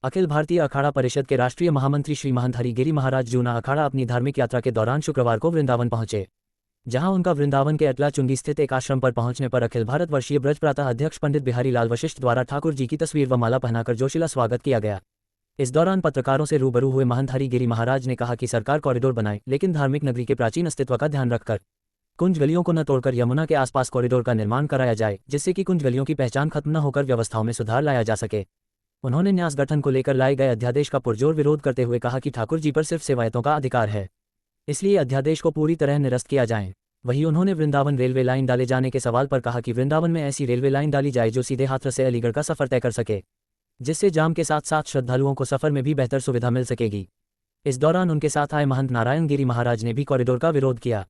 अखिल भारतीय अखाड़ा परिषद के राष्ट्रीय महामंत्री श्री महंत हरिगिरि महाराज जूना अखाड़ा अपनी धार्मिक यात्रा के दौरान शुक्रवार को वृंदावन पहुंचे, जहां उनका वृंदावन के अटला चुंगी स्थित एक आश्रम पर पहुंचने पर अखिल भारत वर्षीय ब्रज प्रातः अध्यक्ष पंडित बिहारी लाल वशिष्ठ द्वारा ठाकुर जी की तस्वीर व माला पहनाकर जोशीला स्वागत किया गया। इस दौरान पत्रकारों से रूबरू हुए महंत हरिगिरि महाराज ने कहा कि सरकार कॉरिडोर बनाए, लेकिन धार्मिक नगरी के प्राचीन अस्तित्व का ध्यान रखकर कुंज गलियों को न तोड़कर यमुना के आसपास कॉरिडोर का निर्माण कराया जाए, जिससे कि कुंज गलियों की पहचान खत्म न होकर व्यवस्थाओं में सुधार लाया जा सके। उन्होंने न्यास गठन को लेकर लाए गए अध्यादेश का पुरजोर विरोध करते हुए कहा कि ठाकुर जी पर सिर्फ सेवायतों का अधिकार है, इसलिए अध्यादेश को पूरी तरह निरस्त किया जाए। वहीं उन्होंने वृंदावन रेलवे लाइन डाले जाने के सवाल पर कहा कि वृंदावन में ऐसी रेलवे लाइन डाली जाए जो सीधे हाथरस से अलीगढ़ का सफर तय कर सके, जिससे जाम के साथ साथ श्रद्धालुओं को सफर में भी बेहतर सुविधा मिल सकेगी। इस दौरान उनके साथ आए महंत नारायण गिरी महाराज ने भी कॉरिडोर का विरोध किया।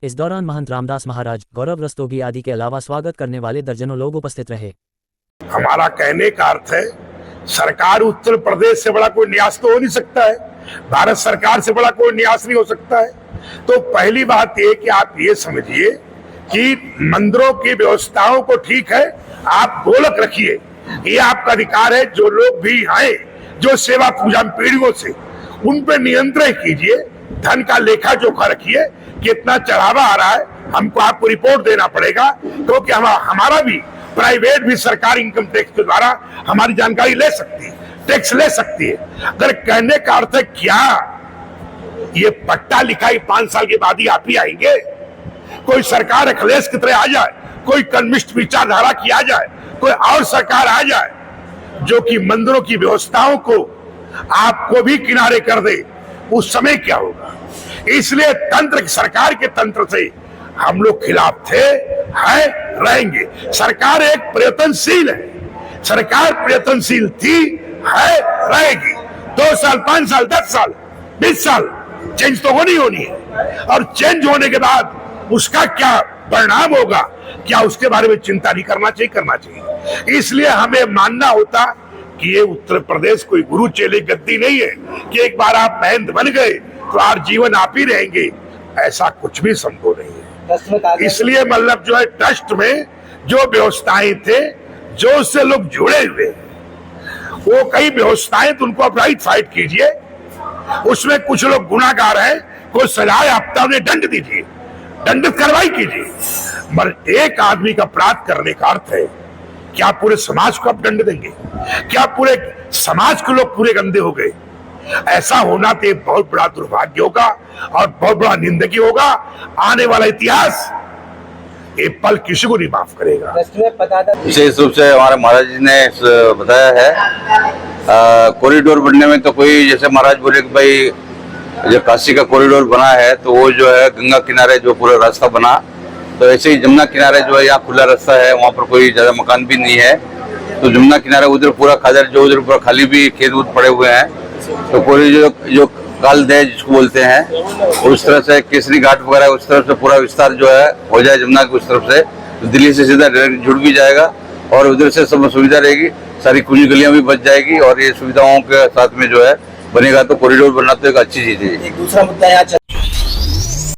इस दौरान महंत रामदास महाराज, गौरव रस्तोगी आदि के अलावा स्वागत करने वाले दर्जनों लोग उपस्थित रहे। हमारा कहने का अर्थ है, सरकार उत्तर प्रदेश से बड़ा कोई न्यास तो हो नहीं सकता है, भारत सरकार से बड़ा कोई न्यास नहीं हो सकता है। तो पहली बात ये कि आप ये समझिए कि मंदिरों की व्यवस्थाओं को ठीक है, आप गोलक रखिए, ये आपका अधिकार है। जो लोग भी आए, जो सेवा पूजा पीढ़ियों से, उन पे नियंत्रण कीजिए, धन का लेखा जोखा रखिए, कितना चढ़ावा आ रहा है हमको आपको रिपोर्ट देना पड़ेगा, क्योंकि हमारा भी प्राइवेट भी सरकार इनकम टैक्स के द्वारा हमारी जानकारी ले सकती है, टैक्स ले सकती है। अगर कहने का अर्थ है क्या ये पट्टा लिखाई 5 साल के बाद ही आप ही आएंगे? कोई सरकार अखिलेश की तरह आ जाए, कोई कम्युनिस्ट विचारधारा की आ जाए, कोई और सरकार आ जाए जो कि मंदिरों की व्यवस्थाओं को आपको भी किनारे कर दे, उस समय क्या होगा? इसलिए तंत्र, सरकार के तंत्र से हम लोग खिलाफ थे, है, रहेंगे। सरकार एक प्रयत्नशील है, सरकार प्रयत्नशील थी, है, रहेगी। 2 साल, 5 साल, 10 साल, 20 साल चेंज तो होनी है, और चेंज होने के बाद उसका क्या परिणाम होगा, क्या उसके बारे में चिंता नहीं करना चाहिए? करना चाहिए। इसलिए हमें मानना होता कि ये उत्तर प्रदेश कोई गुरु चेले गद्दी नहीं है कि एक बार आप महंत बन गए तो आज जीवन आप ही रहेंगे, ऐसा कुछ भी संभव नहीं है। इसलिए मतलब जो है, ट्रस्ट में जो व्यवस्थाएं थे, जो उससे लोग जुड़े हुए, वो कई व्यवस्थाएं, तो उनको आप राइट फाइट कीजिए। उसमें कुछ लोग गुनाहगार हैं, कोई सजाए आपदा, उन्हें दंड दीजिए, दंडित कार्रवाई कीजिए। मगर एक आदमी का अपराध करने का अर्थ है, क्या पूरे समाज को आप दंड देंगे? क्या पूरे समाज के लोग पूरे गंदे हो गए? ऐसा होना तो बहुत बड़ा दुर्भाग्य होगा और बहुत बड़ा निंदनीय होगा। आने वाला इतिहास ये पल किसी को नहीं माफ करेगा। विशेष रूप से हमारे महाराज जी ने बताया है, कॉरिडोर बनने में तो कोई, जैसे महाराज बोले कि भाई जो काशी का कॉरिडोर बना है तो वो जो है गंगा किनारे जो पूरा रास्ता बना, तो ऐसे ही जमुना किनारे जो है यहाँ खुला रास्ता है, वहाँ पर कोई ज्यादा मकान भी नहीं है, तो जमुना किनारे उधर पूरा खादर जो उधर पूरा खाली भी खेत उत पड़े हुए हैं, तो पूरी जो कालदेह जिसको बोलते हैं, उस तरह से केसरी घाट वगैरह उस तरफ से पूरा विस्तार जो है हो जाए जमुना की उस तरफ से, तो दिल्ली से सीधा डायरेक्ट जुड़ भी जाएगा और उधर से सब सुविधा रहेगी, सारी कुंज गलियां भी बच जाएगी और ये सुविधाओं के साथ में जो है बनेगा, तो कॉरिडोर बनना तो एक अच्छी चीज है। दूसरा मुद्दा यहाँ